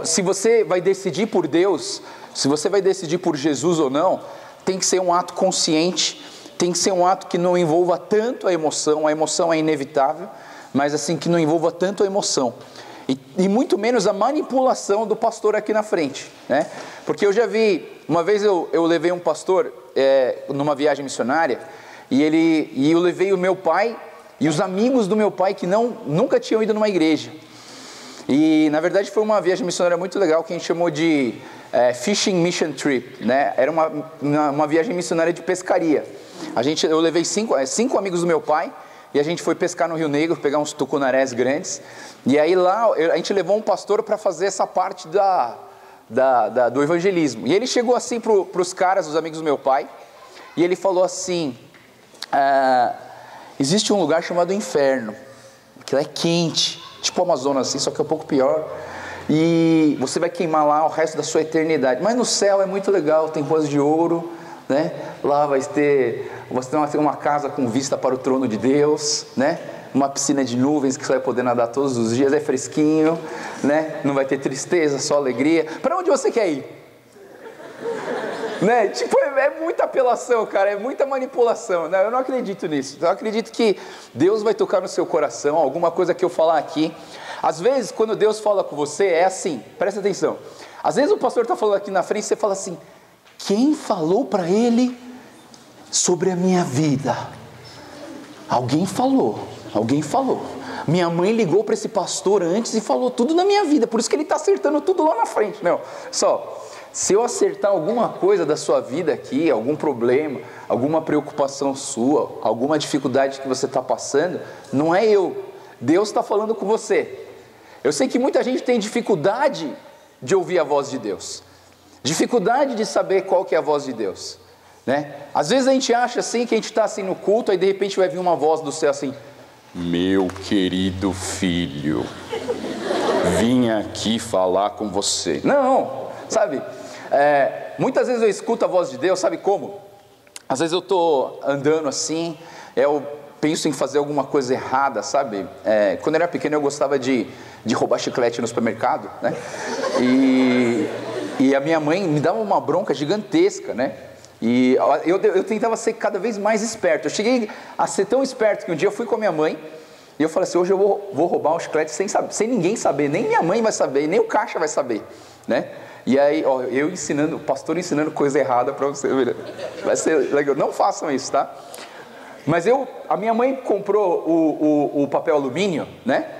Se você vai decidir por Deus, se você vai decidir por Jesus ou não, tem que ser um ato consciente, tem que ser um ato que não envolva tanto a emoção é inevitável, mas assim, que não envolva tanto a emoção, e muito menos a manipulação do pastor aqui na frente, né? Porque eu já vi, uma vez eu levei um pastor numa viagem missionária, e eu levei o meu pai e os amigos do meu pai que nunca tinham ido numa igreja. E na verdade foi uma viagem missionária muito legal, que a gente chamou de Fishing Mission Trip, né? Era uma viagem missionária de pescaria. Eu levei cinco amigos do meu pai, e a gente foi pescar no Rio Negro, pegar uns tucunarés grandes. E aí lá a gente levou um pastor para fazer essa parte do evangelismo. E ele chegou assim para os caras, os amigos do meu pai, e ele falou assim: existe um lugar chamado inferno, que lá é quente, tipo o Amazonas assim, só que é um pouco pior, e você vai queimar lá o resto da sua eternidade, mas no céu é muito legal, tem ruas de ouro, né? Lá você ter uma casa com vista para o trono de Deus, né? Uma piscina de nuvens que você vai poder nadar todos os dias, é fresquinho, né? Não vai ter tristeza, só alegria. Para onde você quer ir? Né? Tipo, é muita apelação, cara, é muita manipulação, né? Eu não acredito nisso. Eu acredito que Deus vai tocar no seu coração, alguma coisa que eu falar aqui. Às vezes, quando Deus fala com você, é assim, presta atenção. Às vezes o pastor está falando aqui na frente, você fala assim: quem falou para ele sobre a minha vida? Alguém falou. Minha mãe ligou para esse pastor antes e falou tudo na minha vida, por isso que ele está acertando tudo lá na frente. Não, se eu acertar alguma coisa da sua vida aqui, algum problema, alguma preocupação sua, alguma dificuldade que você está passando, não é eu, Deus está falando com você. Eu sei que muita gente tem dificuldade de ouvir a voz de Deus, dificuldade de saber qual que é a voz de Deus, né? Às vezes a gente acha assim, que a gente está assim no culto, aí de repente vai vir uma voz do céu assim: meu querido filho, vim aqui falar com você. Não, sabe, muitas vezes eu escuto a voz de Deus, sabe como? Às vezes eu estou andando assim, eu penso em fazer alguma coisa errada, sabe? Quando eu era pequeno eu gostava de roubar chiclete no supermercado, né? E a minha mãe me dava uma bronca gigantesca, né? E eu tentava ser cada vez mais esperto. Eu cheguei a ser tão esperto que um dia eu fui com a minha mãe e eu falei assim: hoje eu vou roubar um chiclete sem ninguém saber, nem minha mãe vai saber, nem o caixa vai saber, né? E aí, eu ensinando, o pastor ensinando coisa errada para você, vai ser legal. Não façam isso, tá? Mas a minha mãe comprou o papel alumínio, né?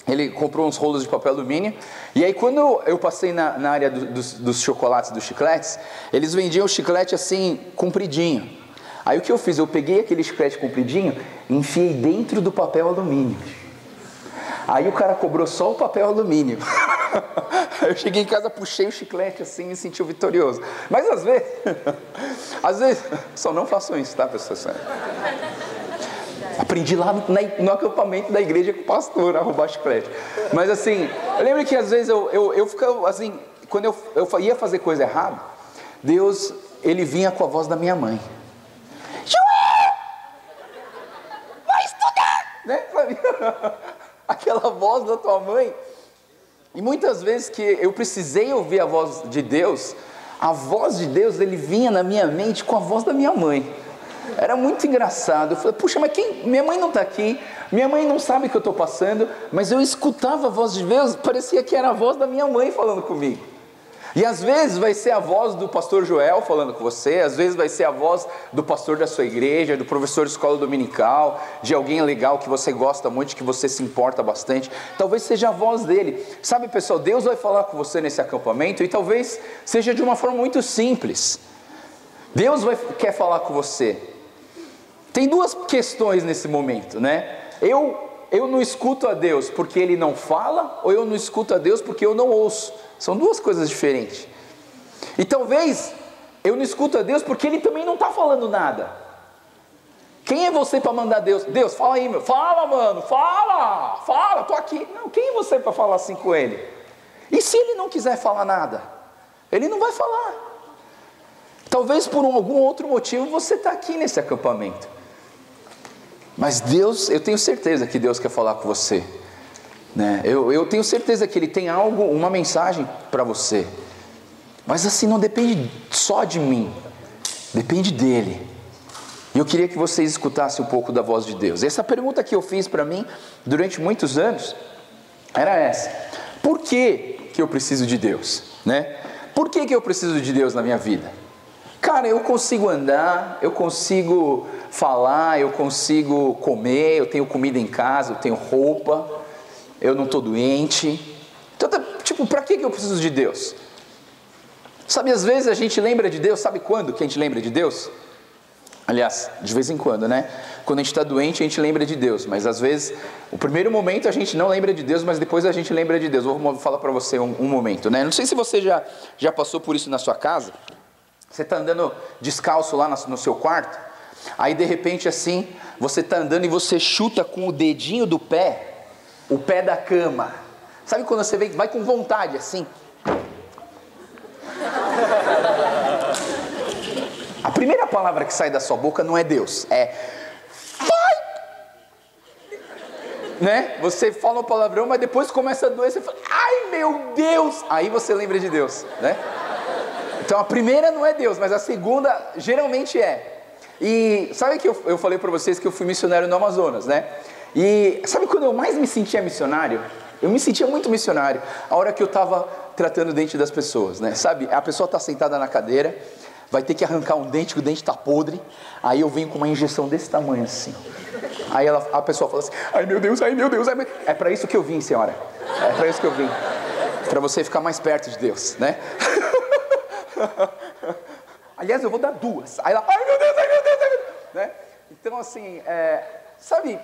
Ele comprou uns rolos de papel alumínio. E aí quando eu passei na área dos chocolates, dos chicletes, eles vendiam o chiclete assim, compridinho. Aí o que eu fiz? Eu peguei aquele chiclete compridinho e enfiei dentro do papel alumínio. Aí o cara cobrou só o papel alumínio. Aí eu cheguei em casa, puxei o chiclete assim e me senti vitorioso. Mas às vezes, só não façam isso, tá, pessoal? Aprendi lá no acampamento da igreja com o pastor a roubar chiclete. Mas assim, eu lembro que às vezes eu ficava assim, quando eu ia fazer coisa errada, Deus, ele vinha com a voz da minha mãe: Joel, vai estudar, né? Aquela voz da tua mãe. E muitas vezes que eu precisei ouvir a voz de Deus, a voz de Deus, ele vinha na minha mente com a voz da minha mãe. Era muito engraçado. Eu falei: puxa, mas minha mãe não está aqui, minha mãe não sabe o que eu estou passando, mas eu escutava a voz de Deus, parecia que era a voz da minha mãe falando comigo. E às vezes vai ser a voz do pastor Joel falando com você, às vezes vai ser a voz do pastor da sua igreja, do professor de escola dominical, de alguém legal que você gosta muito, que você se importa bastante. Talvez seja a voz dele. Sabe, pessoal, Deus vai falar com você nesse acampamento e talvez seja de uma forma muito simples. Deus quer falar com você. Tem duas questões nesse momento, né? Eu não escuto a Deus porque Ele não fala, ou eu não escuto a Deus porque eu não ouço. São duas coisas diferentes. E talvez eu não escuto a Deus porque Ele também não está falando nada. Quem é você para mandar Deus? Deus, fala aí, meu. Fala, mano, fala, tô aqui. Não, quem é você para falar assim com Ele? E se Ele não quiser falar nada? Ele não vai falar. Talvez por algum outro motivo você está aqui nesse acampamento. Mas Deus, eu tenho certeza que Deus quer falar com você. né? Eu tenho certeza que Ele tem algo, uma mensagem para você. Mas assim, não depende só de mim, depende dEle. E eu queria que vocês escutassem um pouco da voz de Deus. Essa pergunta que eu fiz para mim durante muitos anos era essa: por que eu preciso de Deus, né? Por que eu preciso de Deus na minha vida? Cara, eu consigo andar, eu consigo falar, eu consigo comer, eu tenho comida em casa, eu tenho roupa, eu não estou doente. Então, tipo, para que eu preciso de Deus? Sabe, às vezes a gente lembra de Deus, sabe quando que a gente lembra de Deus? Aliás, de vez em quando, né? Quando a gente está doente, a gente lembra de Deus, mas às vezes, o primeiro momento a gente não lembra de Deus, mas depois a gente lembra de Deus. Vou falar para você um momento, né? Não sei se você já passou por isso na sua casa. Você está andando descalço lá no seu quarto, aí de repente assim, você está andando e você chuta com o dedinho do pé, o pé da cama. Sabe quando você vai com vontade assim? A primeira palavra que sai da sua boca não é Deus, é vai! Né? Você fala o palavrão, mas depois começa a doer, você fala, ai meu Deus! Aí você lembra de Deus, né? Então a primeira não é Deus, mas a segunda geralmente é. E sabe que eu falei para vocês que eu fui missionário no Amazonas, né? E sabe quando eu mais me sentia missionário? Eu me sentia muito missionário a hora que eu estava tratando o dente das pessoas, né? Sabe, a pessoa está sentada na cadeira, vai ter que arrancar um dente, que o dente está podre, aí eu venho com uma injeção desse tamanho assim. Aí a pessoa fala assim, ai meu Deus, ai meu Deus, ai meu... É para isso que eu vim, senhora. É para isso que eu vim. Para você ficar mais perto de Deus, né? Aliás, eu vou dar duas. Aí ela, ai meu Deus, ai meu Deus, ai meu Deus, né? Então assim, sabe,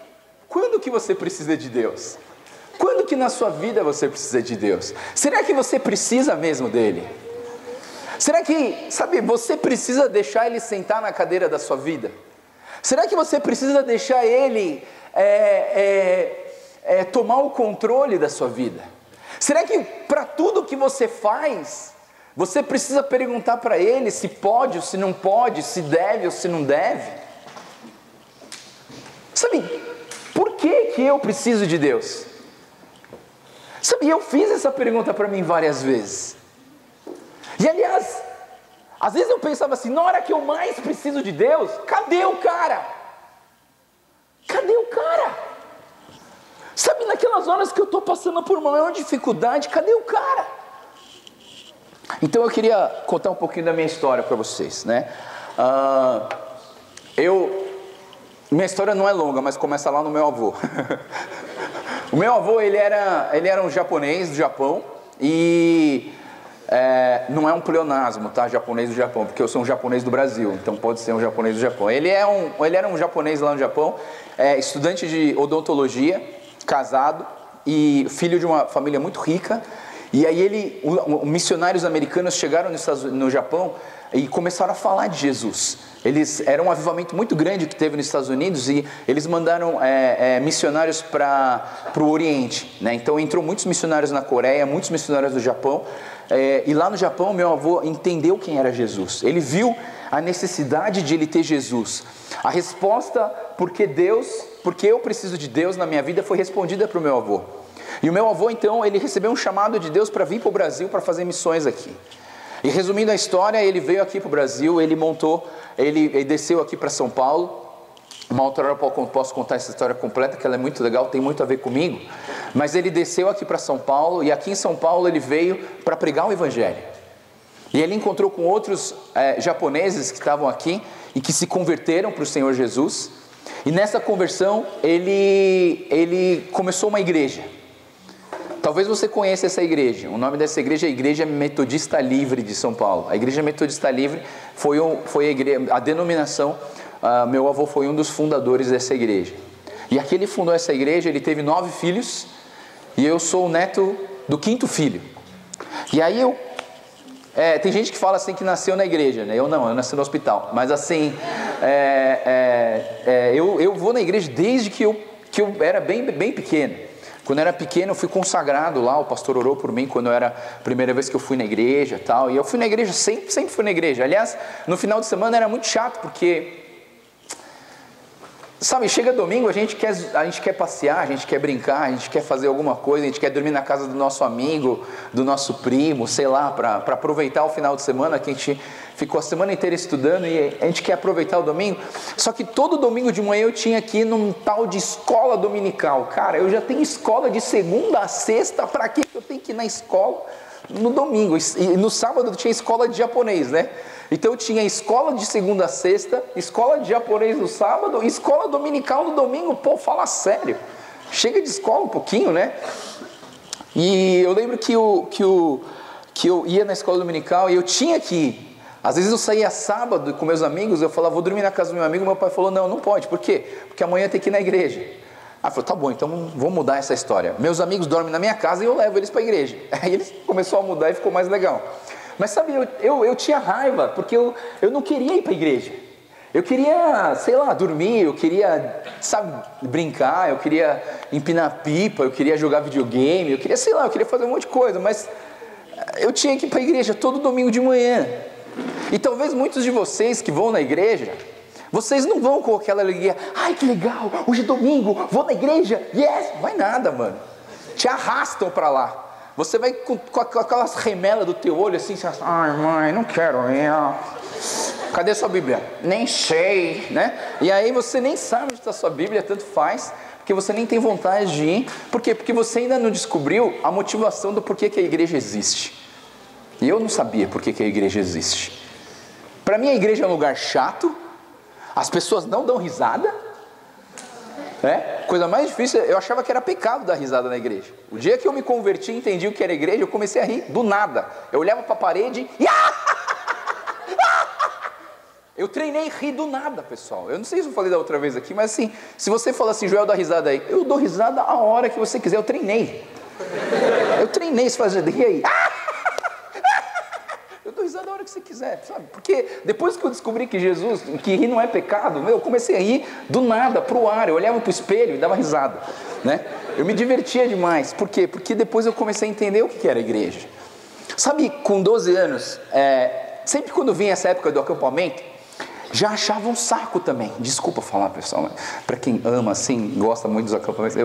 quando que você precisa de Deus? Quando que na sua vida você precisa de Deus? Será que você precisa mesmo dele? Será que, sabe, você precisa deixar ele sentar na cadeira da sua vida? Será que você precisa deixar ele tomar o controle da sua vida? Será que para tudo que você faz, você precisa perguntar para ele se pode ou se não pode, se deve ou se não deve? Sabe, por que eu preciso de Deus? Sabe, eu fiz essa pergunta para mim várias vezes. E aliás, às vezes eu pensava assim, na hora que eu mais preciso de Deus, cadê o cara? Cadê o cara? Sabe, naquelas horas que eu estou passando por uma maior dificuldade, cadê o cara? Então eu queria contar um pouquinho da minha história para vocês, né? Minha história não é longa, mas começa lá no meu avô. O meu avô, ele era um japonês do Japão e... não é um pleonasmo, tá? Japonês do Japão, porque eu sou um japonês do Brasil, então pode ser um japonês do Japão. Ele era um japonês lá no Japão, estudante de odontologia, casado e filho de uma família muito rica. E aí missionários americanos chegaram no Japão e começaram a falar de Jesus. Era um avivamento muito grande que teve nos Estados Unidos e eles mandaram missionários para o Oriente, né? Então entrou muitos missionários na Coreia, muitos missionários do Japão. E lá no Japão, meu avô entendeu quem era Jesus. Ele viu a necessidade de ele ter Jesus. A resposta, porque eu preciso de Deus na minha vida, foi respondida para o meu avô. E o meu avô, então, ele recebeu um chamado de Deus para vir para o Brasil para fazer missões aqui. E resumindo a história, ele veio aqui para o Brasil, ele desceu aqui para São Paulo. Uma outra hora eu posso contar essa história completa, que ela é muito legal, tem muito a ver comigo. Mas ele desceu aqui para São Paulo, e aqui em São Paulo ele veio para pregar o Evangelho. E ele encontrou com outros japoneses que estavam aqui, e que se converteram para o Senhor Jesus. E nessa conversão, ele começou uma igreja. Talvez você conheça essa igreja. O nome dessa igreja é a Igreja Metodista Livre de São Paulo. A Igreja Metodista Livre foi a denominação. Meu avô foi um dos fundadores dessa igreja. E aqui ele fundou essa igreja, ele teve 9 filhos, e eu sou o neto do 5º filho. E aí tem gente que fala assim que nasceu na igreja, né? Eu não, eu nasci no hospital. Mas assim, eu vou na igreja desde que eu era bem pequeno. Quando eu era pequeno, eu fui consagrado lá, o pastor orou por mim quando era a primeira vez que eu fui na igreja e tal. E eu fui na igreja, sempre fui na igreja. Aliás, no final de semana era muito chato, porque... Sabe, chega domingo, a gente quer passear, a gente quer brincar, a gente quer fazer alguma coisa, a gente quer dormir na casa do nosso amigo, do nosso primo, sei lá, para aproveitar o final de semana, que a gente ficou a semana inteira estudando e a gente quer aproveitar o domingo. Só que todo domingo de manhã eu tinha que ir num tal de escola dominical. Cara, eu já tenho escola de segunda a sexta, para que eu tenho que ir na escola no domingo? E no sábado tinha escola de japonês, né? Então eu tinha escola de segunda a sexta, escola de japonês no sábado, escola dominical no domingo. Pô, fala sério, chega de escola um pouquinho, né? E eu lembro que eu ia na escola dominical e eu tinha que ir. Às vezes eu saía sábado com meus amigos, eu falava, vou dormir na casa do meu amigo. Meu pai falou, não pode. Por quê? Porque amanhã tem que ir na igreja. Ah, falou, tá bom, então vou mudar essa história. Meus amigos dormem na minha casa e eu levo eles para a igreja. Aí eles começou a mudar e ficou mais legal. Mas sabe, eu tinha raiva, porque eu não queria ir para a igreja. Eu queria, sei lá, dormir, eu queria, sabe, brincar, eu queria empinar pipa, eu queria jogar videogame, eu queria, sei lá, eu queria fazer um monte de coisa, mas eu tinha que ir para a igreja todo domingo de manhã. E talvez muitos de vocês que vão na igreja, vocês não vão com aquela alegria, ai que legal, hoje é domingo, vou na igreja, yes, vai nada, mano. Te arrastam para lá. Você vai com aquelas remelas do teu olho assim, você fala, ai mãe, não quero ir. Cadê sua Bíblia? Nem sei, né? E aí você nem sabe onde está sua Bíblia, tanto faz, porque você nem tem vontade de ir. Por quê? Porque você ainda não descobriu a motivação do porquê que a igreja existe. E eu não sabia porquê que a igreja existe. Para mim a igreja é um lugar chato, as pessoas não dão risada. Coisa mais difícil, eu achava que era pecado dar risada na igreja. O dia que eu me converti e entendi o que era igreja, eu comecei a rir do nada. Eu olhava para a parede e... Eu treinei rir do nada, pessoal. Eu não sei se eu falei da outra vez aqui, mas assim, se você falar assim, Joel, dá risada aí. Eu dou risada a hora que você quiser, eu treinei. Você faz rir aí. Eu dou risada a hora que você quiser, sabe? Porque depois que eu descobri que rir não é pecado, eu comecei a rir do nada, pro ar. Eu olhava pro espelho e dava risada, né? Eu me divertia demais. Por quê? Porque depois eu comecei a entender o que era a igreja. Sabe, com 12 anos, sempre quando vinha essa época do acampamento, já achava um saco também. Desculpa falar, pessoal, para quem ama, assim, gosta muito dos acampamentos.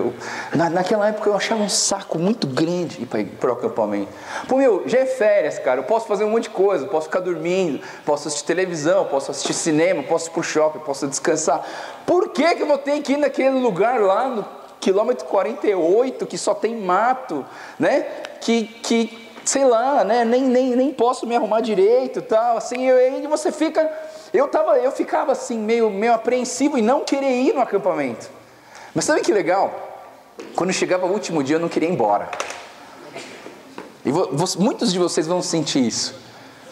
Naquela época eu achava um saco muito grande ir para o acampamento. Pô, já é férias, cara, eu posso fazer um monte de coisa, posso ficar dormindo, posso assistir televisão, posso assistir cinema, posso ir pro shopping, posso descansar. Por que eu vou ter que ir naquele lugar lá no quilômetro 48, que só tem mato, né? Que sei lá, né? Nem posso me arrumar direito, tal, assim, aí você fica... Eu ficava assim, meio apreensivo em não querer ir no acampamento. Mas sabe que legal? Quando chegava o último dia, eu não queria ir embora. E muitos de vocês vão sentir isso.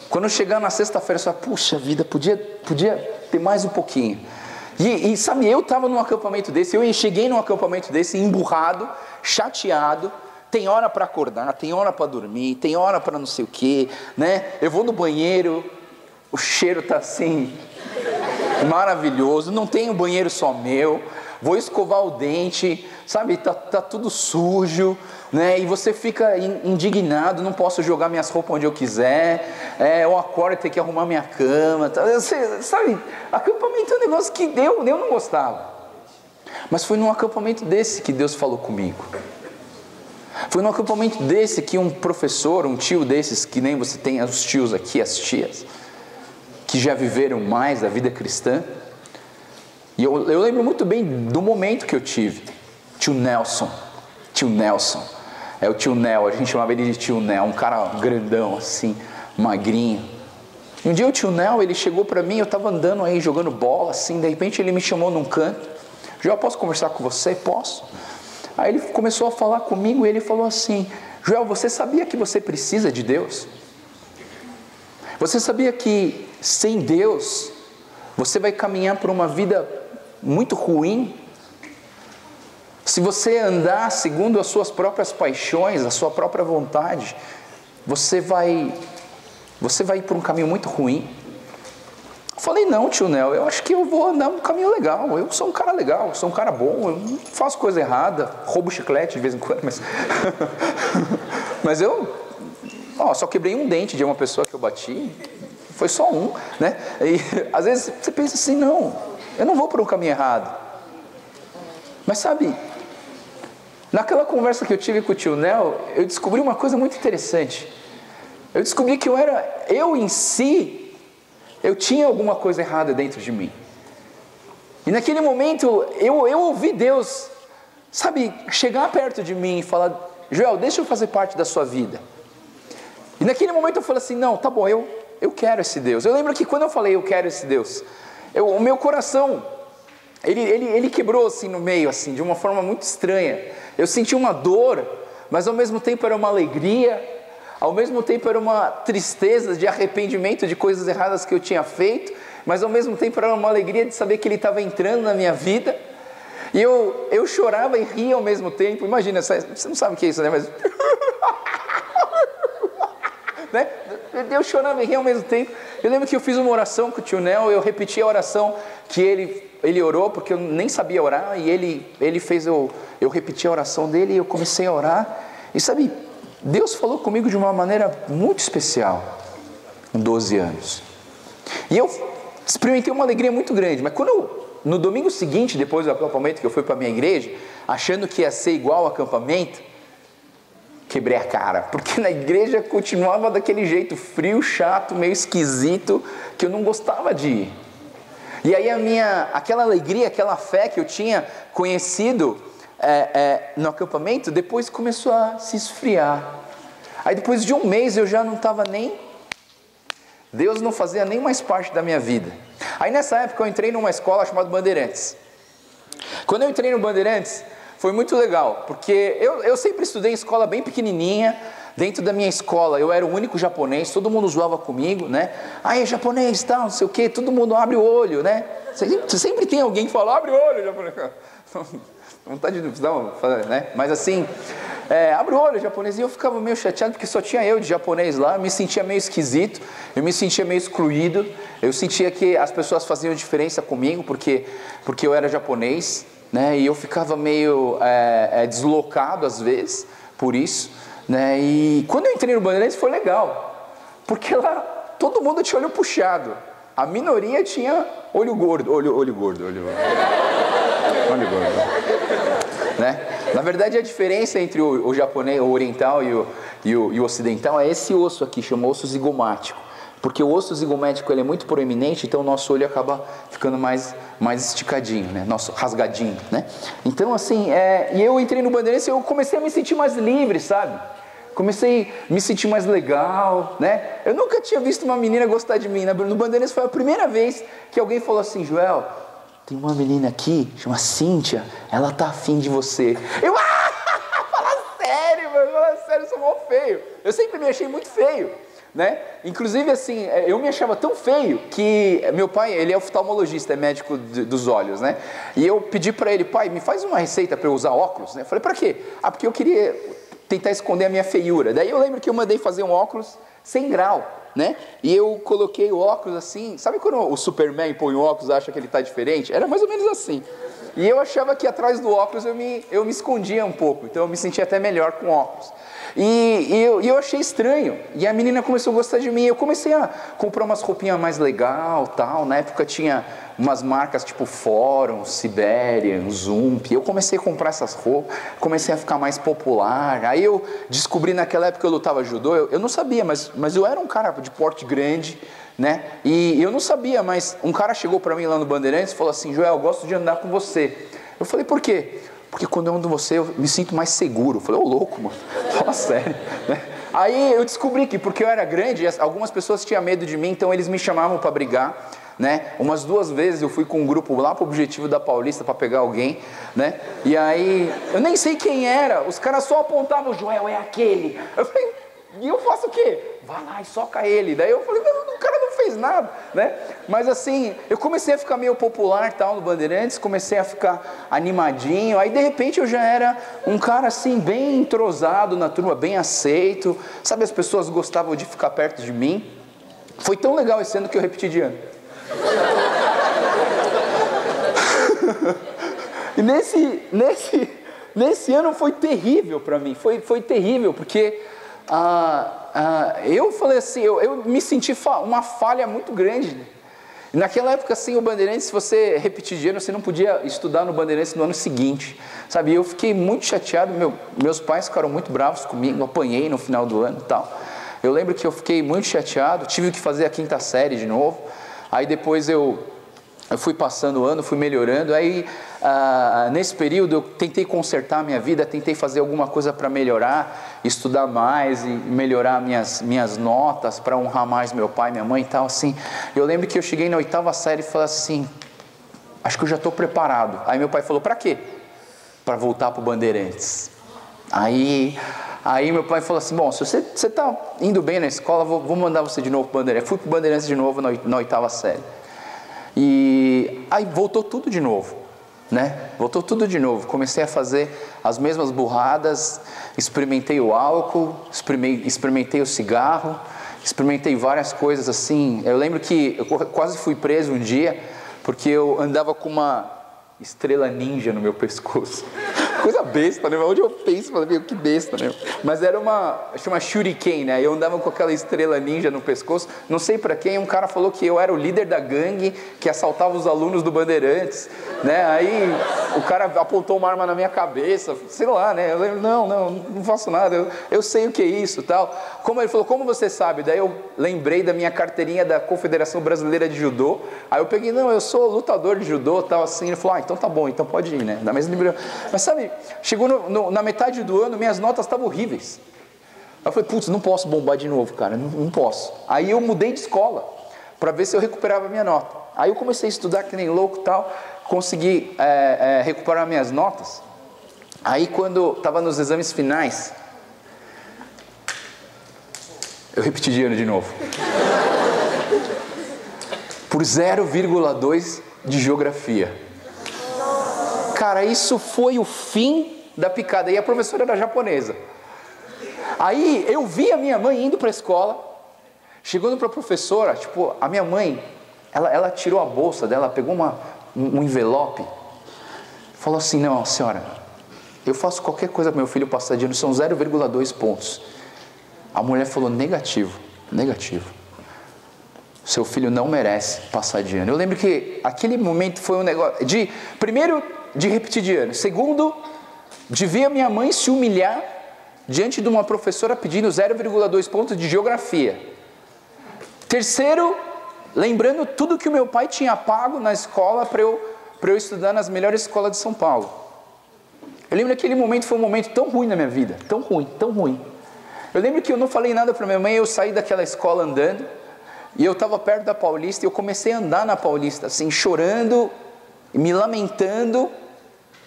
Quando eu chegar na sexta-feira, eu falo, puxa vida, podia ter mais um pouquinho. E sabe, eu estava num acampamento desse, eu cheguei num acampamento desse, emburrado, chateado. Tem hora para acordar, tem hora para dormir, tem hora para não sei o que, né? Eu vou no banheiro... O cheiro está assim, maravilhoso, não tem um banheiro só meu, vou escovar o dente, sabe, tá tudo sujo, né, e você fica indignado, não posso jogar minhas roupas onde eu quiser, eu acordo e tenho que arrumar minha cama, você, sabe, acampamento é um negócio que eu não gostava, mas foi num acampamento desse que Deus falou comigo. Foi num acampamento desse que um professor, um tio desses, que nem você tem os tios aqui, as tias, que já viveram mais a vida cristã, e eu lembro muito bem do momento que eu tive. Tio Nelson, é o tio Nel, a gente chamava ele de tio Nel, um cara grandão assim, magrinho. E um dia o tio Nel, ele chegou para mim, eu estava andando aí, jogando bola assim, de repente ele me chamou num canto, Joel, posso conversar com você? Posso? Aí ele começou a falar comigo e ele falou assim, Joel, você sabia que você precisa de Deus? Você sabia que sem Deus, você vai caminhar por uma vida muito ruim? Se você andar segundo as suas próprias paixões, a sua própria vontade, você vai ir por um caminho muito ruim. Eu falei, não, tio Nel, eu acho que eu vou andar um caminho legal, eu sou um cara legal, eu sou um cara bom, eu não faço coisa errada, roubo chiclete de vez em quando, mas eu só quebrei um dente de uma pessoa que eu bati, foi só um, né? E às vezes você pensa assim, não, eu não vou por um caminho errado, Mas sabe, naquela conversa que eu tive com o tio Nel, eu descobri uma coisa muito interessante. Eu descobri que eu em si, eu tinha alguma coisa errada dentro de mim. E naquele momento, eu ouvi Deus, sabe, chegar perto de mim e falar: Joel, deixa eu fazer parte da sua vida. E naquele momento eu falei assim: não, tá bom, eu quero esse Deus. Eu lembro que quando eu falei eu quero esse Deus, o meu coração, ele quebrou assim no meio, assim, de uma forma muito estranha. Eu senti uma dor, mas ao mesmo tempo era uma alegria, ao mesmo tempo era uma tristeza de arrependimento de coisas erradas que eu tinha feito, mas ao mesmo tempo era uma alegria de saber que Ele estava entrando na minha vida. E eu chorava e ria ao mesmo tempo. Imagina, você não sabe o que é isso, né? Mas... né? Eu chorava e ria ao mesmo tempo. Eu lembro que eu fiz uma oração com o tio Nel, eu repeti a oração que ele orou, porque eu nem sabia orar, e ele fez eu repeti a oração dele, e eu comecei a orar, e sabe, Deus falou comigo de uma maneira muito especial, com 12 anos, e eu experimentei uma alegria muito grande. Mas no domingo seguinte, depois do acampamento, que eu fui para a minha igreja, achando que ia ser igual ao acampamento, quebrei a cara, porque na igreja continuava daquele jeito frio, chato, meio esquisito, que eu não gostava de ir. E aí aquela alegria, aquela fé que eu tinha conhecido no acampamento, depois começou a se esfriar. Aí depois de um mês eu já não estava Deus não fazia nem mais parte da minha vida. Aí nessa época eu entrei numa escola chamada Bandeirantes. Quando eu entrei no Bandeirantes, foi muito legal, porque eu sempre estudei em escola bem pequenininha. Dentro da minha escola eu era o único japonês, todo mundo zoava comigo, né? Aí japonês, tal, não sei o que, todo mundo abre o olho, né? Você sempre tem alguém que fala: abre o olho, japonês. Vontade de não, né? Mas assim, abre o olho, japonês. E eu ficava meio chateado, porque só tinha eu de japonês lá. Eu me sentia meio esquisito, eu me sentia meio excluído. Eu sentia que as pessoas faziam diferença comigo, porque eu era japonês, né? E eu ficava meio deslocado às vezes, por isso, né? E quando eu entrei no Bandeirantes foi legal, porque lá todo mundo tinha olho puxado. A minoria tinha olho gordo, olho gordo, né? Na verdade a diferença entre o japonês, o oriental e o ocidental é esse osso aqui, chama osso zigomático. Porque o osso zigomático ele é muito proeminente, então o nosso olho acaba ficando mais esticadinho, né? Nosso rasgadinho, né? Então assim, e eu entrei no Bandeirantes e eu comecei a me sentir mais livre, sabe? Comecei a me sentir mais legal, né? Eu nunca tinha visto uma menina gostar de mim. No Bandeirantes foi a primeira vez que alguém falou assim: Joel, tem uma menina aqui, chama Cíntia, ela tá afim de você. Eu, fala sério, eu sou mó feio. Eu sempre me achei muito feio, né? Inclusive assim, eu me achava tão feio que meu pai, ele é oftalmologista, é médico dos olhos, né? E eu pedi pra ele: pai, me faz uma receita pra eu usar óculos, né? Eu falei: pra quê? Porque eu queria tentar esconder a minha feiura. Daí eu lembro que eu mandei fazer um óculos sem grau, né? E eu coloquei o óculos assim, sabe quando o Superman põe o óculos e acha que ele está diferente? Era mais ou menos assim. E eu achava que atrás do óculos eu me escondia um pouco, então eu me sentia até melhor com óculos. E eu achei estranho, e a menina começou a gostar de mim. Eu comecei a comprar umas roupinhas mais legal, tal. Na época tinha umas marcas tipo Fórum, Siberian, Zump. Eu comecei a comprar essas roupas, comecei a ficar mais popular. Aí eu descobri, naquela época eu lutava judô, eu não sabia, mas eu era um cara de porte grande, né? E eu não sabia, mas um cara chegou pra mim lá no Bandeirantes e falou assim: Joel, eu gosto de andar com você. Eu falei: por quê? Porque quando eu ando com você, eu me sinto mais seguro. Eu falei: ô louco, mano, fala sério, né? Aí eu descobri que porque eu era grande, algumas pessoas tinham medo de mim, então eles me chamavam para brigar, né? Umas 2 vezes eu fui com um grupo lá pro Objetivo da Paulista para pegar alguém, né? E aí, eu nem sei quem era, os caras só apontavam: Joel, é aquele. Eu falei: e eu faço o quê? Vai lá e soca ele. Daí eu falei: o cara não fez nada, né? Mas assim, eu comecei a ficar meio popular, tal, no Bandeirantes, comecei a ficar animadinho. Aí de repente eu já era um cara assim, bem entrosado na turma, bem aceito, sabe? As pessoas gostavam de ficar perto de mim. Foi tão legal esse ano que eu repeti de ano. E nesse ano foi terrível para mim, foi terrível, porque eu falei assim, eu me senti uma falha muito grande. Naquela época, assim, o Bandeirantes, se você repetir de ano, você não podia estudar no Bandeirantes no ano seguinte, sabe? Eu fiquei muito chateado, meus pais ficaram muito bravos comigo, apanhei no final do ano e tal. Eu lembro que eu fiquei muito chateado, tive que fazer a 5ª série de novo, aí depois eu fui passando o ano, fui melhorando, aí nesse período eu tentei consertar a minha vida, tentei fazer alguma coisa para melhorar, estudar mais e melhorar minhas notas para honrar mais meu pai, minha mãe e tal, assim. Eu lembro que eu cheguei na 8ª série e falei assim, acho que eu já estou preparado. Aí meu pai falou, para quê? Para voltar para o Bandeirantes. Aí meu pai falou assim, bom, se você está indo bem na escola, vou mandar você de novo para o Bandeirantes. Fui para o Bandeirantes de novo na 8ª série. E aí voltou tudo de novo, né? Voltou tudo de novo. Comecei a fazer as mesmas burradas, experimentei o álcool, experimentei o cigarro, experimentei várias coisas assim. Eu lembro que eu quase fui preso um dia, porque eu andava com uma estrela ninja no meu pescoço. Coisa besta, né? Onde eu penso, falei, meu, que besta, né? Mas era chama shuriken, né? Eu andava com aquela estrela ninja no pescoço, não sei pra quem, um cara falou que eu era o líder da gangue que assaltava os alunos do Bandeirantes, né? Aí o cara apontou uma arma na minha cabeça, sei lá, né? Eu lembro, não faço nada, eu sei o que é isso, tal. Como ele falou, como você sabe? Daí eu lembrei da minha carteirinha da Confederação Brasileira de Judô, aí eu peguei, não, eu sou lutador de judô, tal, assim. Ele falou, então tá bom, então pode ir, né? Mas sabe, chegou na metade do ano, minhas notas estavam horríveis. Eu falei, putz, não posso bombar de novo, cara, não posso. Aí eu mudei de escola, para ver se eu recuperava a minha nota. Aí eu comecei a estudar que nem louco e tal, consegui recuperar minhas notas. Aí quando estava nos exames finais, eu repeti de ano de novo. Por 0,2 de geografia. Cara, isso foi o fim da picada. E a professora era japonesa. Aí eu vi a minha mãe indo para a escola, chegando para a professora, tipo, a minha mãe, ela tirou a bolsa dela, pegou um envelope, falou assim, não, senhora, eu faço qualquer coisa para meu filho passar de ano, são 0,2 pontos. A mulher falou, negativo. Seu filho não merece passar de ano. Eu lembro que aquele momento foi um negócio primeiro, de repetir de ano. Segundo, de ver a minha mãe se humilhar diante de uma professora pedindo 0,2 pontos de geografia. Terceiro, lembrando tudo que o meu pai tinha pago na escola para eu estudar nas melhores escolas de São Paulo. Eu lembro que aquele momento foi um momento tão ruim na minha vida, tão ruim. Eu lembro que eu não falei nada para minha mãe, eu saí daquela escola andando, e eu estava perto da Paulista, e eu comecei a andar na Paulista, assim, chorando, me lamentando,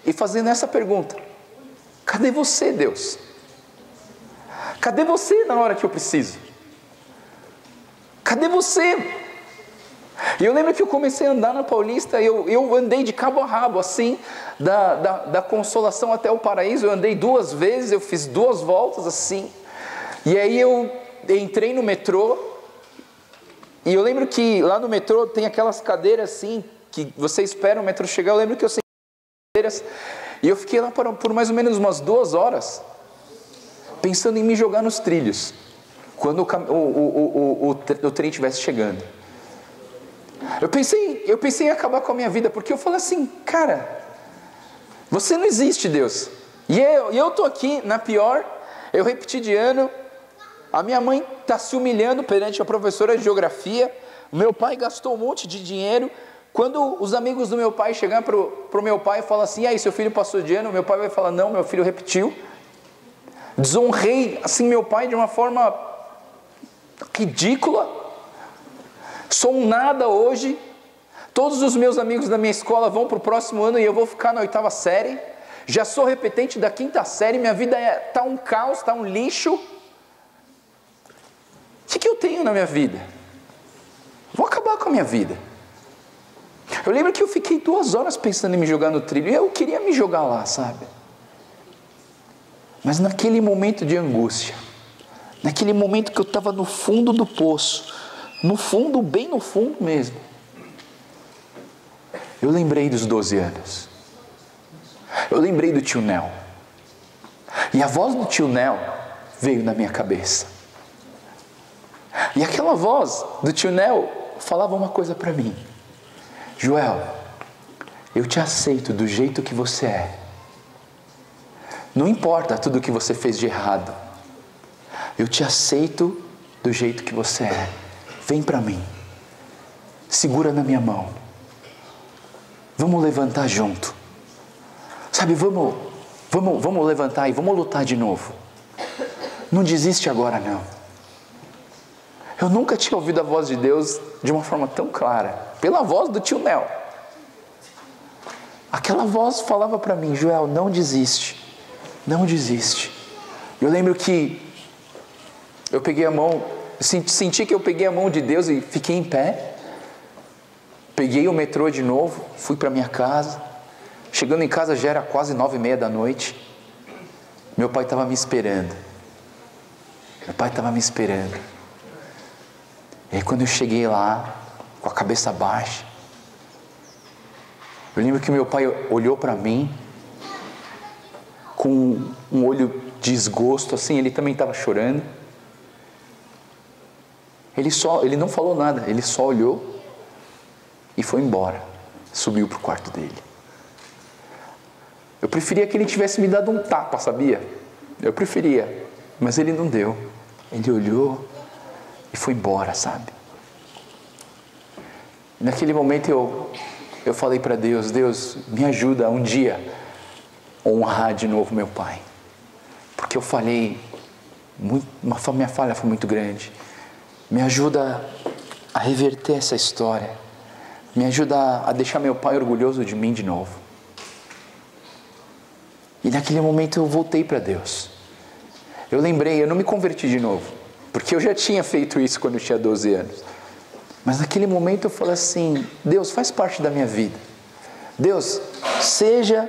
e fazendo essa pergunta, cadê você, Deus? Cadê você na hora que eu preciso? Cadê você? E eu lembro que eu comecei a andar na Paulista, eu andei de cabo a rabo, assim, da Consolação até o Paraíso, eu andei 2 vezes, eu fiz 2 voltas, assim, e aí eu entrei no metrô, e eu lembro que lá no metrô tem aquelas cadeiras, assim, que você espera o metrô chegar. Eu lembro que eu sentei nas cadeiras, e eu fiquei lá por mais ou menos umas 2 horas, pensando em me jogar nos trilhos, quando o trem estivesse chegando. Eu pensei em acabar com a minha vida, porque eu falei assim, cara, você não existe, Deus. E eu estou aqui na pior, eu repeti de ano, a minha mãe está se humilhando perante a professora de geografia, o meu pai gastou um monte de dinheiro. Quando os amigos do meu pai chegarem para o meu pai e falar assim, e aí, seu filho passou de ano? Meu pai vai falar, não, meu filho repetiu. Desonrei, assim, meu pai de uma forma ridícula. Sou um nada hoje. Todos os meus amigos da minha escola vão para o próximo ano e eu vou ficar na 8ª série. Já sou repetente da 5ª série, minha vida está um caos, está um lixo. O que eu tenho na minha vida? Vou acabar com a minha vida. Eu lembro que eu fiquei 2 horas pensando em me jogar no trilho, e eu queria me jogar lá, sabe? Mas naquele momento de angústia, naquele momento que eu estava no fundo do poço, no fundo, bem no fundo mesmo, eu lembrei dos 12 anos. Eu lembrei do tio Nel. E a voz do tio Nel veio na minha cabeça. E aquela voz do tio Nel falava uma coisa para mim. Joel, eu te aceito do jeito que você é. Não importa tudo que você fez de errado. Eu te aceito do jeito que você é. Vem para mim. Segura na minha mão. Vamos levantar junto. Sabe, vamos levantar e vamos lutar de novo. Não desiste agora não. Eu nunca tinha ouvido a voz de Deus de uma forma tão clara. Pela voz do tio Nel. Aquela voz falava para mim, Joel, não desiste. Não desiste. Eu lembro que eu peguei a mão, senti que eu peguei a mão de Deus e fiquei em pé. Peguei o metrô de novo, fui para minha casa. Chegando em casa já era quase 9:30 da noite. Meu pai estava me esperando. E aí quando eu cheguei lá, com a cabeça baixa, eu lembro que meu pai olhou para mim, com um olho de desgosto, assim, ele também estava chorando. Ele não falou nada, ele só olhou e foi embora, subiu para o quarto dele. Eu preferia que ele tivesse me dado um tapa, sabia? Eu preferia, mas ele não deu. Ele olhou e foi embora, sabe? E naquele momento eu falei para Deus, Deus, me ajuda um dia a honrar de novo meu pai. Porque eu falhei, minha falha foi muito grande. Me ajuda a reverter essa história. Me ajuda a deixar meu pai orgulhoso de mim de novo. E naquele momento eu voltei para Deus. Eu lembrei, eu não me converti de novo, porque eu já tinha feito isso quando eu tinha 12 anos. Mas naquele momento eu falei assim, Deus, faz parte da minha vida. Deus, seja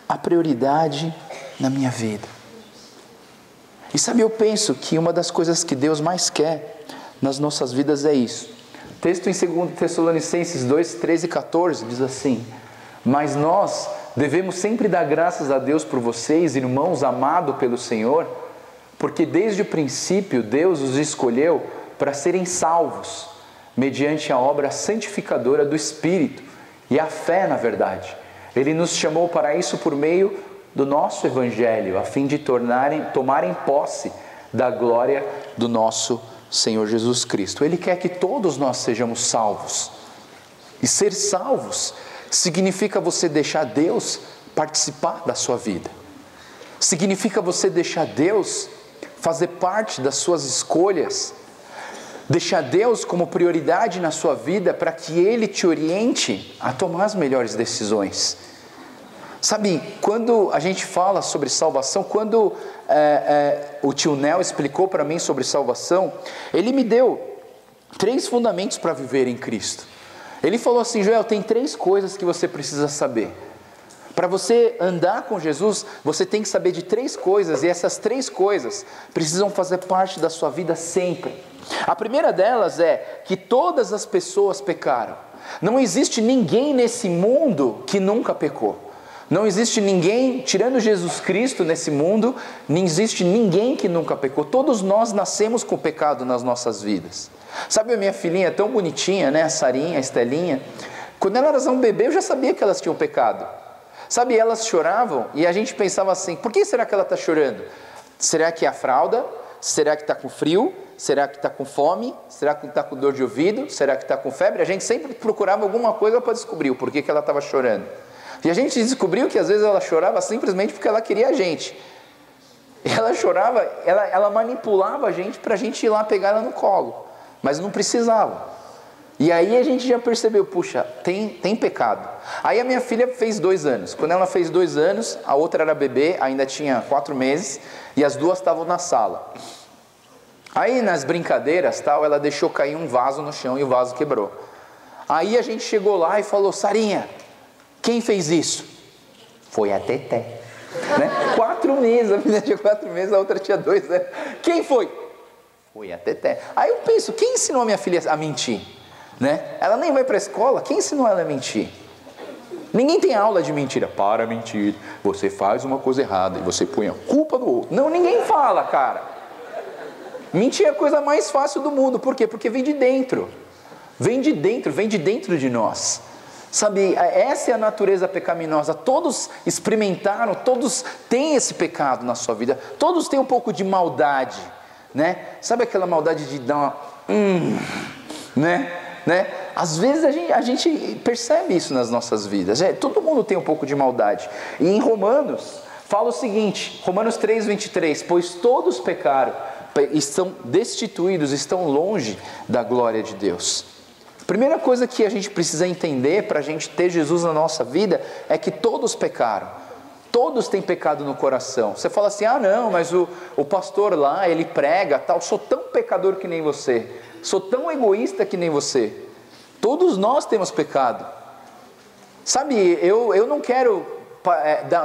a prioridade na minha vida. E sabe, eu penso que uma das coisas que Deus mais quer nas nossas vidas é isso. O texto em 2 Tessalonicenses 2, 13 e 14 diz assim, mas nós devemos sempre dar graças a Deus por vocês, irmãos amados pelo Senhor, porque desde o princípio Deus os escolheu para serem salvos, mediante a obra santificadora do Espírito e a fé na verdade. Ele nos chamou para isso por meio do nosso Evangelho, a fim de tomarem posse da glória do nosso Senhor Jesus Cristo. Ele quer que todos nós sejamos salvos. E ser salvos significa você deixar Deus participar da sua vida. Significa você deixar Deus fazer parte das suas escolhas. Deixar Deus como prioridade na sua vida para que Ele te oriente a tomar as melhores decisões. Sabe, quando a gente fala sobre salvação, quando o tio Nel explicou para mim sobre salvação, ele me deu 3 fundamentos para viver em Cristo. Ele falou assim, Joel, tem 3 coisas que você precisa saber. Para você andar com Jesus, você tem que saber de 3 coisas, e essas 3 coisas precisam fazer parte da sua vida sempre. A primeira delas é que todas as pessoas pecaram. Não existe ninguém nesse mundo que nunca pecou. Não existe ninguém, tirando Jesus Cristo nesse mundo, não existe ninguém que nunca pecou. Todos nós nascemos com pecado nas nossas vidas. Sabe a minha filhinha tão bonitinha, né? A Sarinha, a Estelinha. Quando elas eram um bebê, eu já sabia que elas tinham pecado. Sabe, elas choravam e a gente pensava assim, por que será que ela está chorando? Será que é a fralda? Será que está com frio? Será que está com fome? Será que está com dor de ouvido? Será que está com febre? A gente sempre procurava alguma coisa para descobrir o porquê que ela estava chorando. E a gente descobriu que às vezes ela chorava simplesmente porque ela queria a gente. E ela chorava, ela manipulava a gente para a gente ir lá pegar ela no colo. Mas não precisava. E aí a gente já percebeu, puxa, tem pecado. Aí a minha filha fez 2 anos. Quando ela fez 2 anos, a outra era bebê, ainda tinha 4 meses, e as duas estavam na sala. Aí nas brincadeiras, tal, ela deixou cair um vaso no chão e o vaso quebrou. Aí a gente chegou lá e falou, Sarinha, quem fez isso? Foi a Teté. Né? 4 meses, a menina tinha 4 meses, a outra tinha 2 anos. Quem foi? Foi a Teté. Aí eu penso, quem ensinou a minha filha a mentir? Né? Ela nem vai para a escola, quem ensinou ela a mentir? Ninguém tem aula de mentira. Para mentir, você faz uma coisa errada e você põe a culpa do outro. Não, ninguém fala, cara. Mentir é a coisa mais fácil do mundo. Por quê? Porque vem de dentro. Vem de dentro de nós. Sabe, essa é a natureza pecaminosa. Todos experimentaram, todos têm esse pecado na sua vida. Todos têm um pouco de maldade, né? Sabe aquela maldade de dar uma... né? Às vezes a gente percebe isso nas nossas vidas. Todo mundo tem um pouco de maldade. E em Romanos, fala o seguinte, Romanos 3:23, pois todos pecaram, estão destituídos, estão longe da glória de Deus. Primeira coisa que a gente precisa entender para a gente ter Jesus na nossa vida é que todos pecaram, todos têm pecado no coração. Você fala assim, não, mas o pastor lá, ele prega tal, sou tão pecador que nem você, sou tão egoísta que nem você. Todos nós temos pecado. Sabe, eu não quero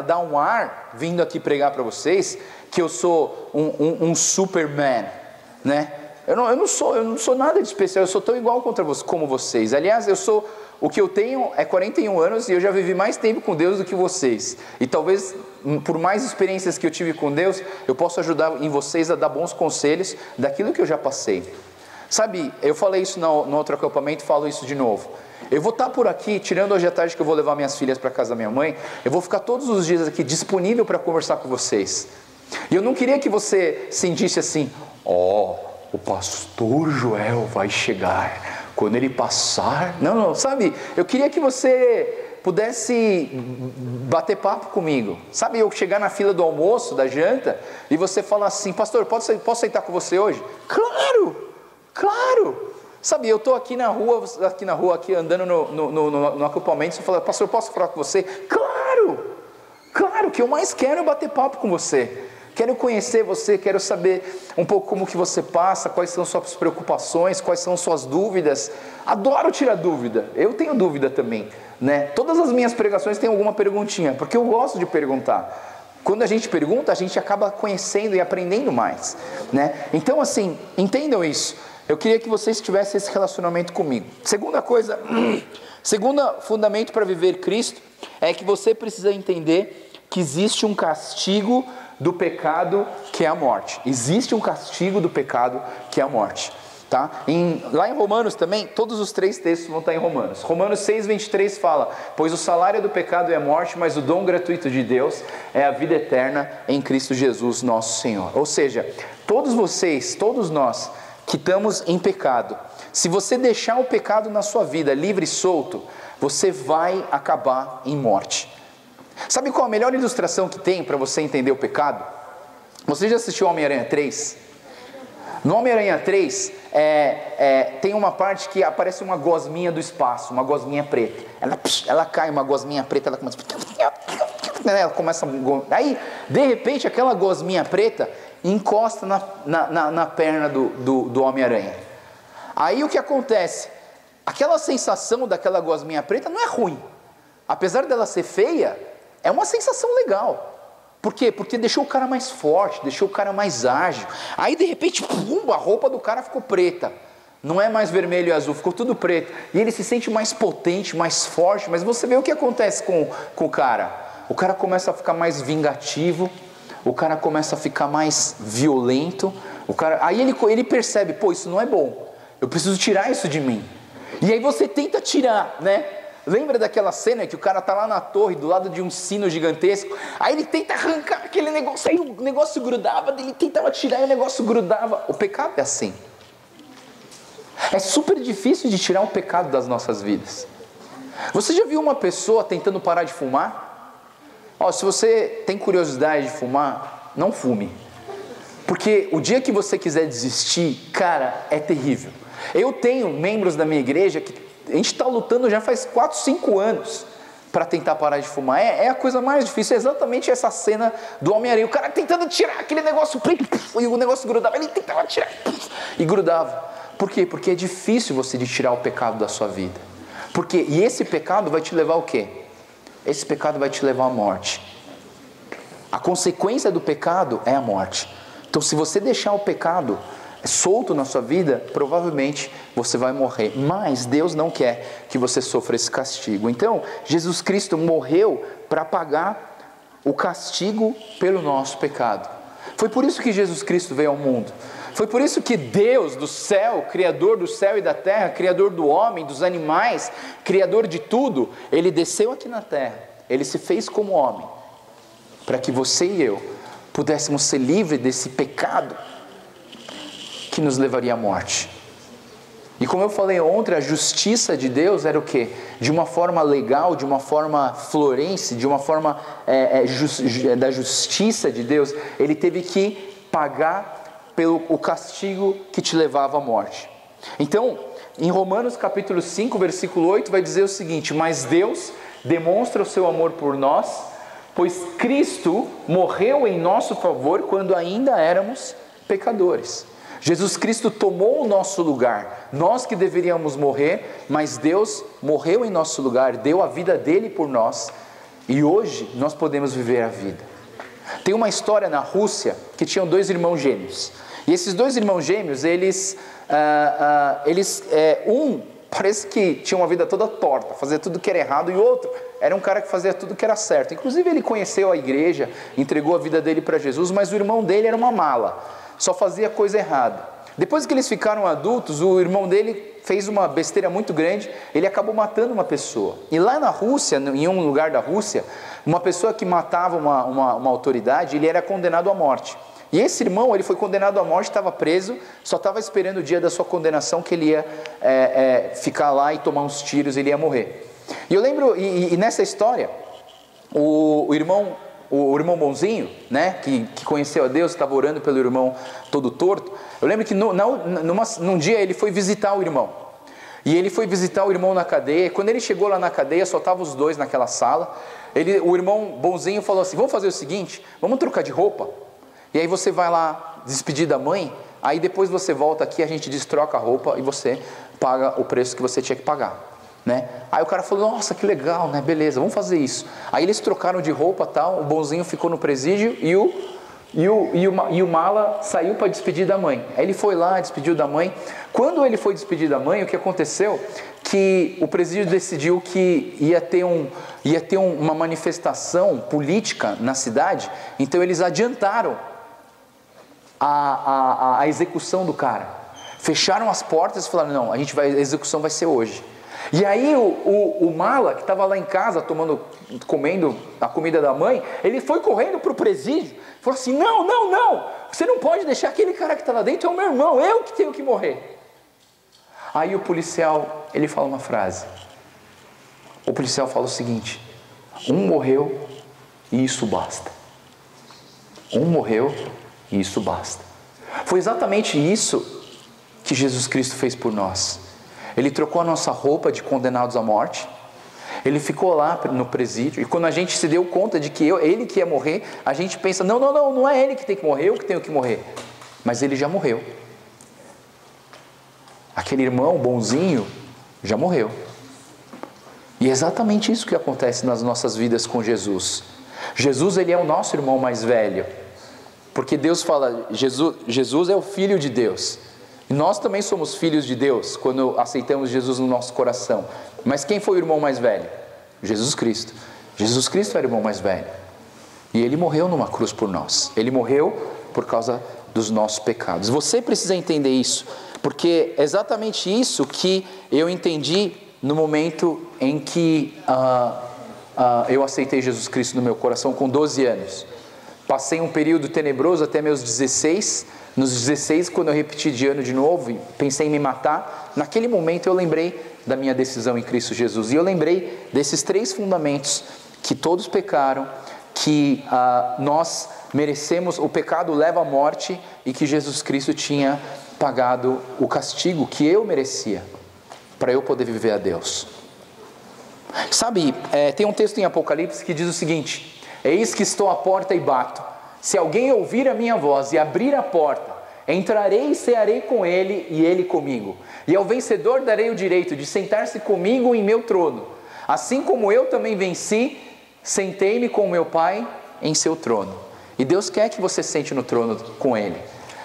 dar um ar vindo aqui pregar para vocês que eu sou um Superman, né? Eu não sou nada de especial, eu sou tão igual como vocês. Aliás, o que eu tenho é 41 anos e eu já vivi mais tempo com Deus do que vocês. E talvez, por mais experiências que eu tive com Deus, eu possa ajudar em vocês a dar bons conselhos daquilo que eu já passei. Sabe, eu falei isso no outro acampamento, falo isso de novo. Eu vou estar por aqui, tirando hoje à tarde que eu vou levar minhas filhas para casa da minha mãe, eu vou ficar todos os dias aqui disponível para conversar com vocês. E eu não queria que você sentisse assim, o pastor Joel vai chegar, quando ele passar... Não, sabe, eu queria que você pudesse bater papo comigo. Sabe, eu chegar na fila do almoço, da janta, e você falar assim, pastor, posso sentar com você hoje? Claro! Sabe, eu estou aqui na rua, andando no acampamento, você fala, pastor, posso falar com você? Claro, o que eu mais quero é bater papo com você. Quero conhecer você, quero saber um pouco como que você passa, quais são suas preocupações, quais são suas dúvidas. Adoro tirar dúvida, eu tenho dúvida também, né? Todas as minhas pregações têm alguma perguntinha, porque eu gosto de perguntar. Quando a gente pergunta, a gente acaba conhecendo e aprendendo mais, né? Então assim, entendam isso. Eu queria que vocês tivessem esse relacionamento comigo. Segundo fundamento para viver Cristo, é que você precisa entender que existe um castigo do pecado que é a morte. Existe um castigo do pecado que é a morte, tá? Lá em Romanos também, todos os 3 textos vão estar em Romanos. Romanos 6:23 fala, pois o salário do pecado é a morte, mas o dom gratuito de Deus é a vida eterna em Cristo Jesus nosso Senhor. Ou seja, todos nós que estamos em pecado, se você deixar o pecado na sua vida livre e solto, você vai acabar em morte. Sabe qual a melhor ilustração que tem para você entender o pecado? Você já assistiu Homem-Aranha 3? No Homem-Aranha 3, tem uma parte que aparece uma gosminha do espaço, uma gosminha preta. Ela cai, uma gosminha preta, ela começa... Aí, de repente, aquela gosminha preta encosta na perna do Homem-Aranha. Aí o que acontece? Aquela sensação daquela gosminha preta não é ruim. Apesar dela ser feia, é uma sensação legal. Por quê? Porque deixou o cara mais forte, deixou o cara mais ágil. Aí de repente, a roupa do cara ficou preta. Não é mais vermelho e azul, ficou tudo preto. E ele se sente mais potente, mais forte. Mas você vê o que acontece com o cara. O cara começa a ficar mais vingativo. O cara começa a ficar mais violento. Aí ele percebe, isso não é bom. Eu preciso tirar isso de mim. E aí você tenta tirar, né? Lembra daquela cena que o cara tá lá na torre, do lado de um sino gigantesco, aí ele tenta arrancar aquele negócio, aí o negócio grudava, ele tentava tirar e o negócio grudava. O pecado é assim. É super difícil de tirar o pecado das nossas vidas. Você já viu uma pessoa tentando parar de fumar? Se você tem curiosidade de fumar, não fume. Porque o dia que você quiser desistir, cara, é terrível. Eu tenho membros da minha igreja que a gente está lutando já faz 4, 5 anos para tentar parar de fumar. É a coisa mais difícil, é exatamente essa cena do Homem-Aranha. O cara tentando tirar aquele negócio preto, e o negócio grudava, ele tentava tirar e grudava. Por quê? Porque é difícil você de tirar o pecado da sua vida. E esse pecado vai te levar ao quê? Esse pecado vai te levar à morte. A consequência do pecado é a morte. Então se você deixar o pecado solto na sua vida, provavelmente você vai morrer, mas Deus não quer que você sofra esse castigo. Então Jesus Cristo morreu para pagar o castigo pelo nosso pecado. Foi por isso que Jesus Cristo veio ao mundo, Foi por isso que Deus do céu, Criador do céu e da terra, Criador do homem, dos animais, Criador de tudo, Ele desceu aqui na terra, Ele se fez como homem, para que você e eu pudéssemos ser livres desse pecado que nos levaria à morte. E como eu falei ontem, a justiça de Deus era o quê? De uma forma legal, de uma forma florense, de uma forma da justiça de Deus, Ele teve que pagar pelo o castigo que te levava à morte. Então, em Romanos capítulo 5, versículo 8, vai dizer o seguinte: mas Deus demonstra o seu amor por nós, pois Cristo morreu em nosso favor quando ainda éramos pecadores. Jesus Cristo tomou o nosso lugar, nós que deveríamos morrer, mas Deus morreu em nosso lugar, deu a vida dele por nós, e hoje nós podemos viver a vida. Tem uma história na Rússia que tinham dois irmãos gêmeos, e esses dois irmãos gêmeos, um parece que tinha uma vida toda torta, fazia tudo que era errado, e o outro era um cara que fazia tudo que era certo. Inclusive ele conheceu a igreja, entregou a vida dele para Jesus, mas o irmão dele era uma mala, só fazia coisa errada. Depois que eles ficaram adultos, o irmão dele fez uma besteira muito grande, ele acabou matando uma pessoa. E lá na Rússia, em um lugar da Rússia, uma pessoa que matava uma autoridade, ele era condenado à morte. E esse irmão, ele foi condenado à morte, estava preso, só estava esperando o dia da sua condenação, que ele ia ficar lá e tomar uns tiros, ele ia morrer. E eu lembro, e nessa história, o irmão bonzinho, né, que conheceu a Deus, estava orando pelo irmão todo torto. Eu lembro que num dia ele foi visitar o irmão. E ele foi visitar o irmão na cadeia. E quando ele chegou lá na cadeia, só estavam os dois naquela sala. O irmão bonzinho falou assim: vamos fazer o seguinte, vamos trocar de roupa. E aí você vai lá despedir da mãe. Aí depois você volta aqui, a gente destroca a roupa e você paga o preço que você tinha que pagar. Né? Aí o cara falou: nossa, que legal, né? Beleza, vamos fazer isso. Aí eles trocaram de roupa, tal. O bonzinho ficou no presídio e o mala saiu para despedir da mãe. Aí ele foi lá, despediu da mãe. Quando ele foi despedir da mãe, o que aconteceu? Que o presídio decidiu que ia ter uma manifestação política na cidade. Então eles adiantaram a execução do cara. Fecharam as portas e falaram: não, a execução vai ser hoje. E aí o mala, que estava lá em casa comendo a comida da mãe, ele foi correndo para o presídio, falou assim: não, você não pode deixar aquele cara que está lá dentro, é o meu irmão, eu que tenho que morrer. Aí o policial, ele fala uma frase. O policial fala o seguinte: um morreu e isso basta. Um morreu e isso basta. Foi exatamente isso que Jesus Cristo fez por nós. Ele trocou a nossa roupa de condenados à morte. Ele ficou lá no presídio. E quando a gente se deu conta de que ele que ia morrer, a gente pensa: não é ele que tem que morrer, eu que tenho que morrer. Mas ele já morreu. Aquele irmão bonzinho já morreu. E é exatamente isso que acontece nas nossas vidas com Jesus. Jesus, ele é o nosso irmão mais velho. Porque Deus fala, Jesus é o Filho de Deus. E nós também somos filhos de Deus quando aceitamos Jesus no nosso coração. Mas quem foi o irmão mais velho? Jesus Cristo. Jesus Cristo era o irmão mais velho. E ele morreu numa cruz por nós. Ele morreu por causa dos nossos pecados. Você precisa entender isso, porque é exatamente isso que eu entendi no momento em que eu aceitei Jesus Cristo no meu coração com 12 anos. Passei um período tenebroso até meus 16. Nos 16, quando eu repeti de ano de novo e pensei em me matar, naquele momento eu lembrei da minha decisão em Cristo Jesus. E eu lembrei desses 3 fundamentos: que todos pecaram, que nós merecemos, o pecado leva à morte, e que Jesus Cristo tinha pagado o castigo que eu merecia, para eu poder viver a Deus. Sabe, tem um texto em Apocalipse que diz o seguinte: eis que estou à porta e bato. Se alguém ouvir a minha voz e abrir a porta, entrarei e cearei com ele e ele comigo. E ao vencedor darei o direito de sentar-se comigo em meu trono. Assim como eu também venci, sentei-me com meu Pai em seu trono. E Deus quer que você sente no trono com Ele.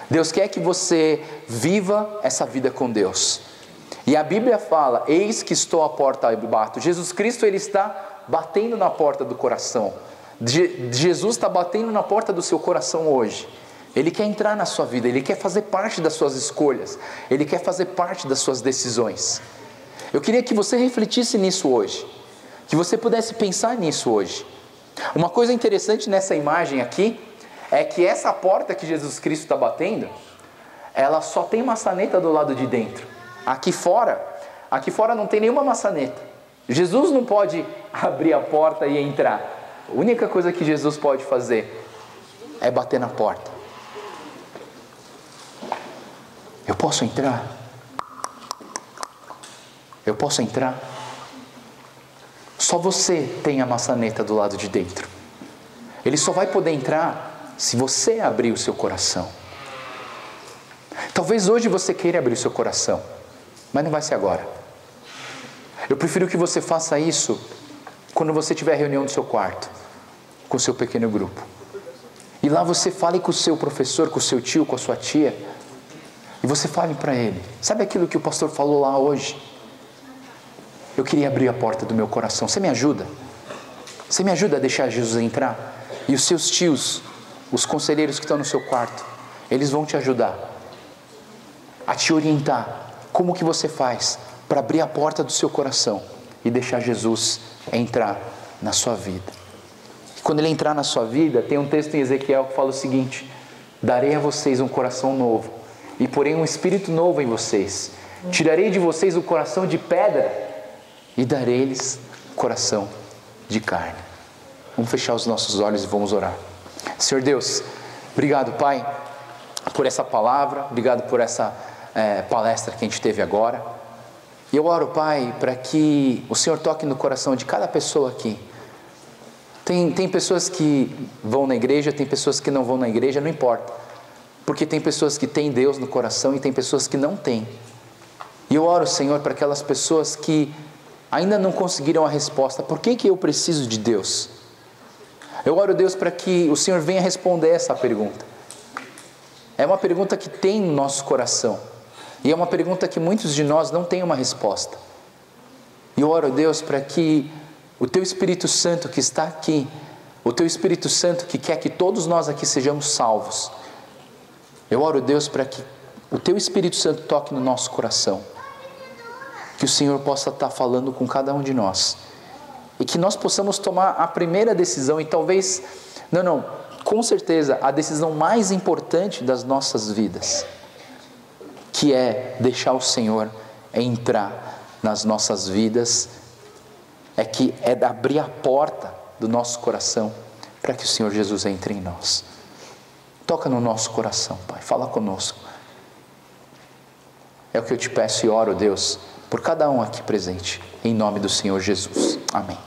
Deus quer que você viva essa vida com Deus. E a Bíblia fala: eis que estou à porta e bato. Jesus Cristo, Ele está batendo na porta do coração. Jesus está batendo na porta do seu coração hoje. Ele quer entrar na sua vida, Ele quer fazer parte das suas escolhas, Ele quer fazer parte das suas decisões. Eu queria que você refletisse nisso hoje, que você pudesse pensar nisso hoje. Uma coisa interessante nessa imagem aqui, é que essa porta que Jesus Cristo está batendo, ela só tem maçaneta do lado de dentro. Aqui fora não tem nenhuma maçaneta. Jesus não pode abrir a porta e entrar. A única coisa que Jesus pode fazer é bater na porta. Eu posso entrar? Eu posso entrar? Só você tem a maçaneta do lado de dentro. Ele só vai poder entrar se você abrir o seu coração. Talvez hoje você queira abrir o seu coração, mas não vai ser agora. Eu prefiro que você faça isso quando você tiver reunião no seu quarto, com o seu pequeno grupo. E lá você fale com o seu professor, com o seu tio, com a sua tia, e você fale para ele: sabe aquilo que o pastor falou lá hoje? Eu queria abrir a porta do meu coração, você me ajuda? Você me ajuda a deixar Jesus entrar? E os seus tios, os conselheiros que estão no seu quarto, eles vão te ajudar a te orientar como que você faz para abrir a porta do seu coração e deixar Jesus entrar na sua vida. E quando Ele entrar na sua vida, tem um texto em Ezequiel que fala o seguinte: darei a vocês um coração novo e porei um espírito novo em vocês. Tirarei de vocês o coração de pedra e darei-lhes coração de carne. Vamos fechar os nossos olhos e vamos orar. Senhor Deus, obrigado, Pai, por essa palavra, obrigado por essa palestra que a gente teve agora. E eu oro, Pai, para que o Senhor toque no coração de cada pessoa aqui. Tem pessoas que vão na igreja, tem pessoas que não vão na igreja, não importa. Porque tem pessoas que têm Deus no coração e tem pessoas que não têm. E eu oro, Senhor, para aquelas pessoas que ainda não conseguiram a resposta: por que eu preciso de Deus? Eu oro, Deus, para que o Senhor venha responder essa pergunta. É uma pergunta que tem no nosso coração. E é uma pergunta que muitos de nós não têm uma resposta. E eu oro, Deus, para que o Teu Espírito Santo que está aqui, o Teu Espírito Santo que quer que todos nós aqui sejamos salvos, eu oro, Deus, para que o Teu Espírito Santo toque no nosso coração. Que o Senhor possa estar falando com cada um de nós. E que nós possamos tomar a primeira decisão e talvez, com certeza, a decisão mais importante das nossas vidas, que é deixar o Senhor entrar nas nossas vidas, é abrir a porta do nosso coração para que o Senhor Jesus entre em nós. Toca no nosso coração, Pai, fala conosco. É o que eu te peço e oro, Deus, por cada um aqui presente, em nome do Senhor Jesus. Amém.